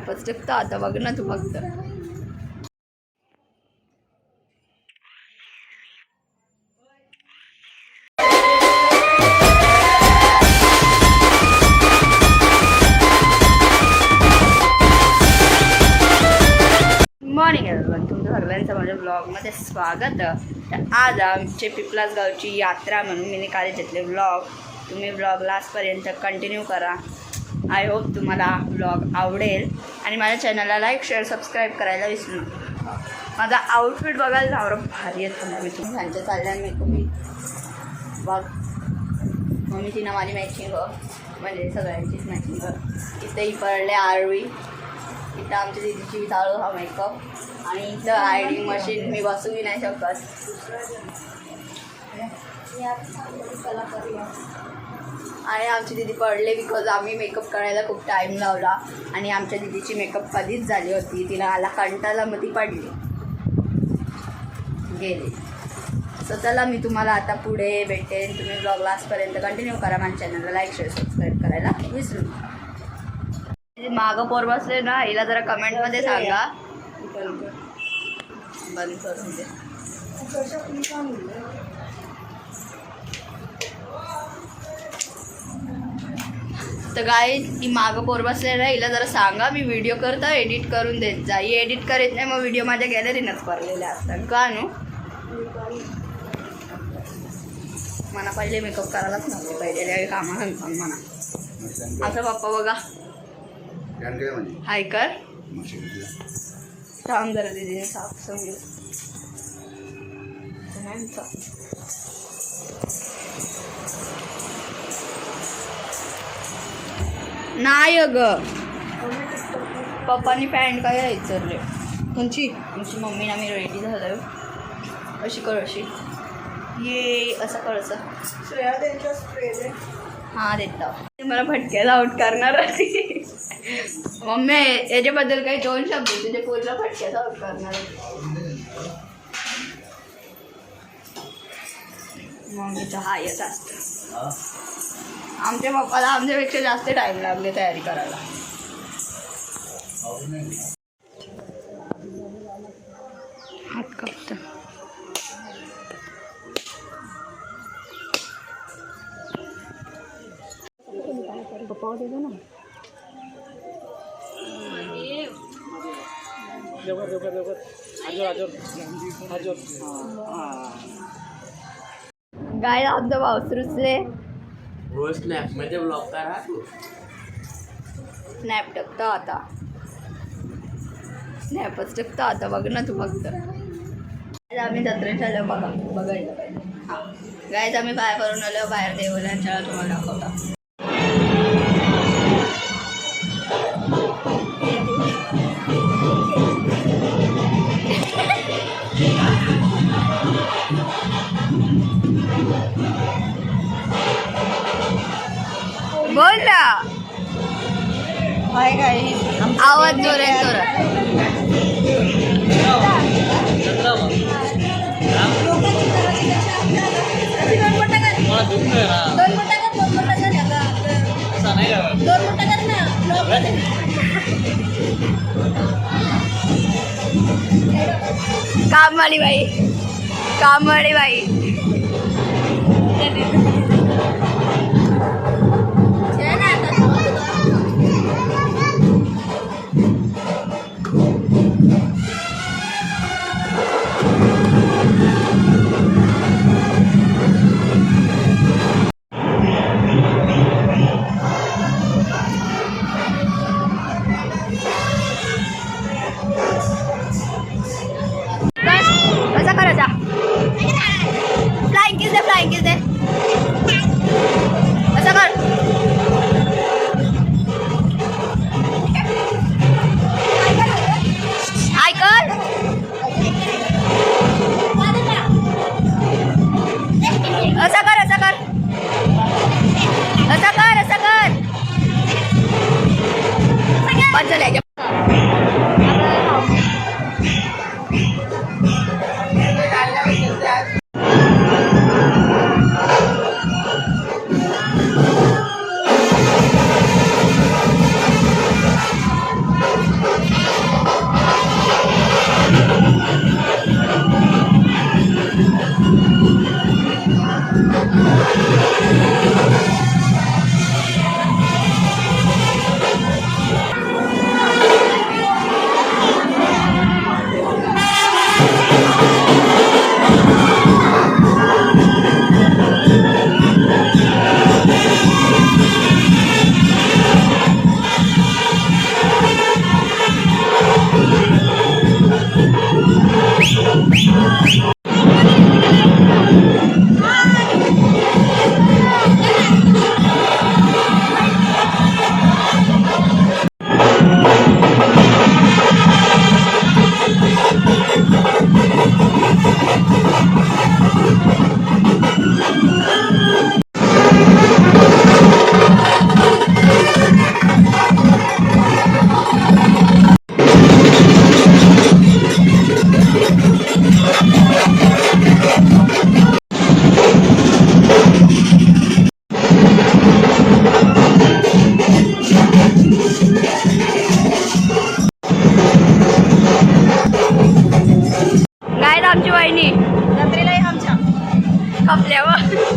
स्नॅपच टिकतं आता बघ ना तू फक्त. मॉर्निंग एव्हरीवन, तुमचं सगळ्यांचं माझ्या ब्लॉगमध्ये स्वागत. तर आज आमचे पिपलास गावची यात्रा म्हणून मी काल घेतले ब्लॉग. तुम्ही ब्लॉग लास्टपर्यंत कंटिन्यू करा. आय होप तुम्हाला ब्लॉग आवडेल आणि माझ्या चॅनलला लाईक शेअर सबस्क्राईब करायला विसरू नका. माझा आउटफिट बघायला जावं भारी येत ना. मी तुम्ही ह्यांच्या चालल्या मेकअप बघ. मम्मी तिनं माझी मॅचिंग म्हणजे सगळ्यांचीच मॅचिंग. इथेही पडले आरवी. इथं आमच्या दीदीची चालू हा मेकअप आणि इथं आयडिंग मशीन मी बसूही नाही शकत. आणि आमची दीदी पडले बिकॉज आम्ही मेकअप करायला खूप टाईम लावला आणि आमच्या दीदीची मेकअप कधीच झाली होती. तिला आला कंटाळा मग ती पडली गेली. सो चला मी तुम्हाला आता पुढे भेटेन. तुम्ही ब्लॉग लास्टपर्यंत कंटिन्यू करा. माझ्या चॅनलला लाईक शेअर सबस्क्राईब करायला विसरू नका. मागं पोर बसले ना, हिला जरा कमेंटमध्ये सांगा बंद करून दे. तर गाईज ही मागं पोर बसले ना, हिला जरा सांगा मी व्हिडिओ करता एडिट करून देत जा. ही एडिट करीत नाही मग व्हिडिओ माझ्या गॅलरीनंच पडलेले असतात का नो. मला पहिले मेकअप करायलाच नव्हते पहिले कामानंतर म्हणा. असं पप्पा बघा हाय कर थांब जरा दीदीने साफ समजू नाही ग. पप्पानी पॅन्ट काय विचारले तुमची मम्मी ना. मी रेडी झालं अशी कर अशी ये असं कर असं. हां देता मला फटक्याला आउट करणार होती मम्मी. याच्याबद्दल काही दोन शब्द तुझे पूर्ण फटक्याचा आउट करणार मम्मीचं हायच असतं. आमच्या पप्पाला आमच्यापेक्षा जास्त टाईम लागले तयारी करायला. हात कापतं पप्पा देतो ना. गाय आमचा पाऊस रुचले. स्नॅप मध्ये ब्लॉग करा. स्नॅप टाकतो आता. स्नॅपच टाकतो आता बघ ना तू फक्त. आम्ही जत्रेत आलो बघायला पाहिजे. हां गायच आम्ही बाहेर करून आलो. बाहेर देवळांच्या तुम्हाला दाखवता. बोल ना. आवाज जोरात जोरात. कामवाली बाई कामवाली बाई. कसा करायचा फ्लाइंग किस दे असं कर. हाय कर असं कर असं कर असं कर असं कर. बंद झालं. वहिनी जत्रेला आमच्या कपल्यावर